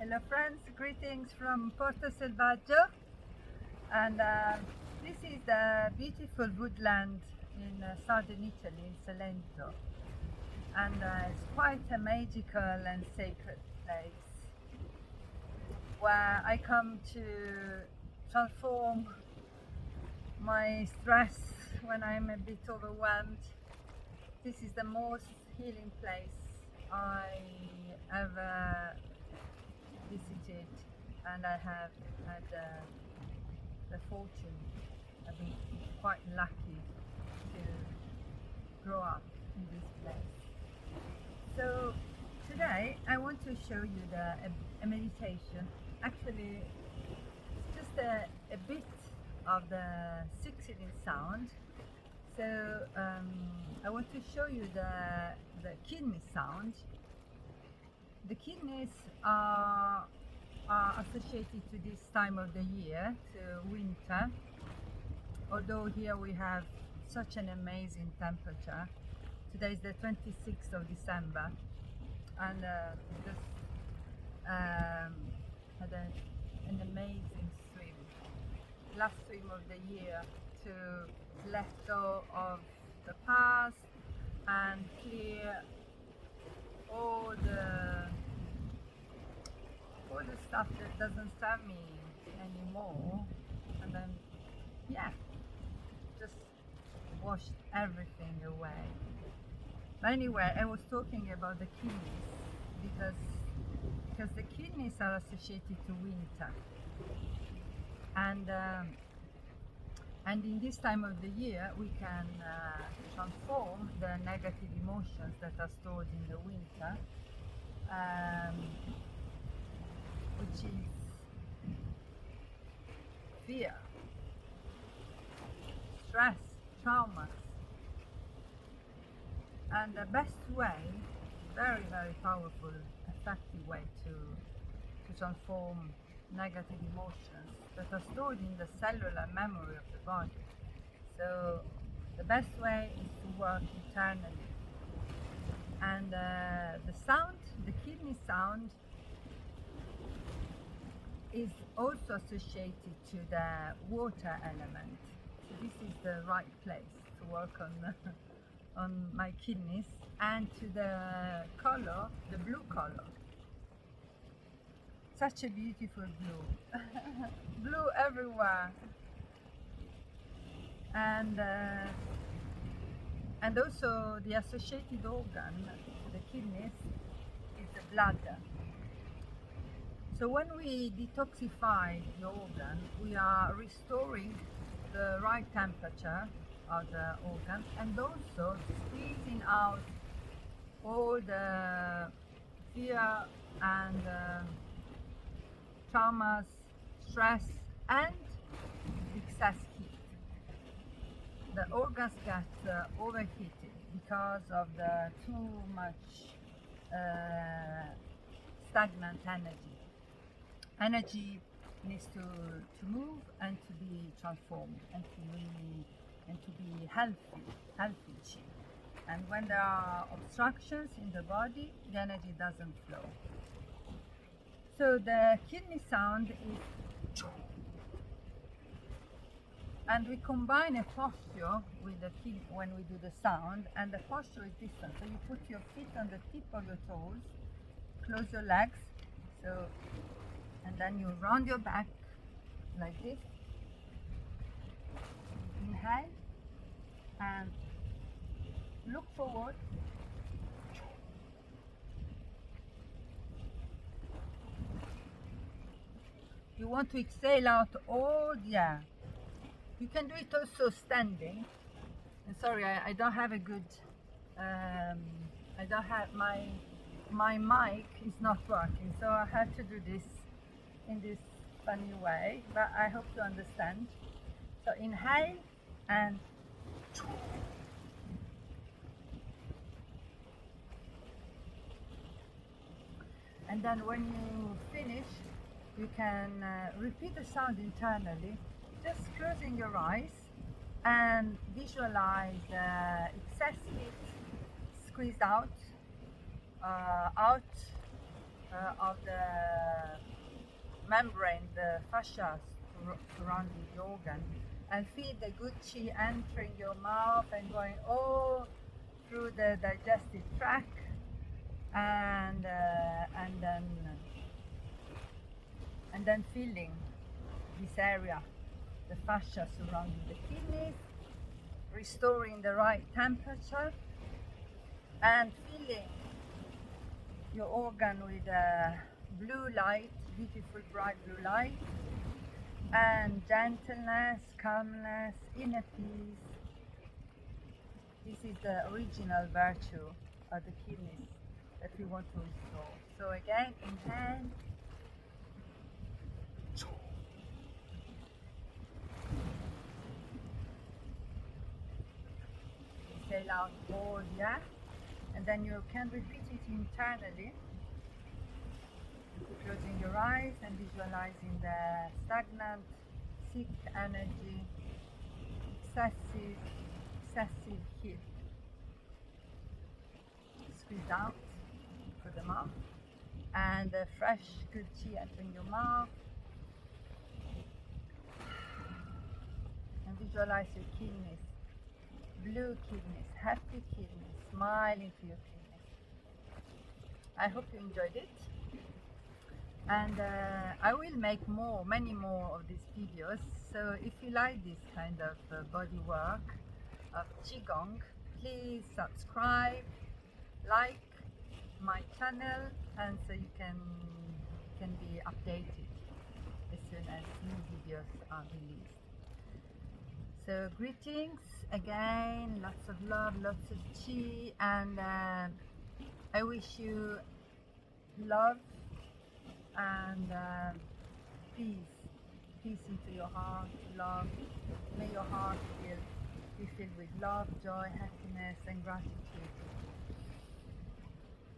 Hello friends, greetings from Porto, Selvaggio, and this is the beautiful woodland in southern Italy, in Salento, and it's quite a magical and sacred place where I come to transform my stress when I'm a bit overwhelmed. This is the most healing place I ever visited, and I have had the fortune. I've been quite lucky to grow up in this place. So today I want to show you a meditation. Actually, it's just a bit of the succeeding sound. So I want to show you the kidney sound. The kidneys are associated to this time of the year, to winter. Although here we have such an amazing temperature. Today is the 26th of December, and just had an amazing swim, last swim of the year, to let go of the past and clear all the stuff that doesn't serve me anymore, and then just washed everything away. But anyway, I was talking about the kidneys because the kidneys are associated to winter, and in this time of the year we can transform the negative emotions that are stored in the winter, which is fear, stress, traumas. And the best way, very, very powerful, effective way to transform negative emotions that are stored in the cellular memory of the body. So the best way is to work internally. And the sound, the kidney sound, is also associated to the water element. So this is the right place to work on my kidneys, and to the color, the blue color. Such a beautiful blue, blue everywhere, and also the associated organ to the kidneys is the bladder. So when we detoxify the organ, we are restoring the right temperature of the organ, and also squeezing out all the fear and traumas, stress, and excess heat. The organs get overheated because of the too much stagnant energy. Energy needs to move and to be transformed, and to be healthy chi. And when there are obstructions in the body, the energy doesn't flow. So the kidney sound is, and we combine a posture with the kidney when we do the sound, and the posture is different. So you put your feet on the tip of your toes, close your legs, and then you round your back like this. Inhale and look forward. You want to exhale out all the air. You can do it also standing. And sorry, I don't have a good, I don't have, my mic is not working, so I have to do this in this funny way, but I hope to understand. So inhale and then when you finish, you can repeat the sound internally, just closing your eyes and visualize excess heat squeezed out of the membrane, the fascia surrounding the organ, and feel the good chi entering your mouth and going all through the digestive tract, and then feeling this area, the fascia surrounding the kidneys, restoring the right temperature, and feeling your organ with a blue light, beautiful bright blue light, and gentleness, calmness, inner peace. This is the original virtue of the kidneys that we want to restore. So again, inhale. Exhale out all, yeah? And then you can repeat it internally, closing your eyes and visualizing the stagnant, sick energy, excessive heat. Squeeze out through the mouth, and the fresh, good chi entering your mouth. And visualize your kidneys, blue kidneys, happy kidneys, smiling to your kidneys. I hope you enjoyed it, and I will make many more of these videos. So if you like this kind of body work of Qigong, please subscribe, like my channel, and so you can be updated as soon as new videos are released. So greetings again, lots of love, lots of chi, and I wish you love and peace into your heart, love. May your heart be filled with love, joy, happiness, and gratitude.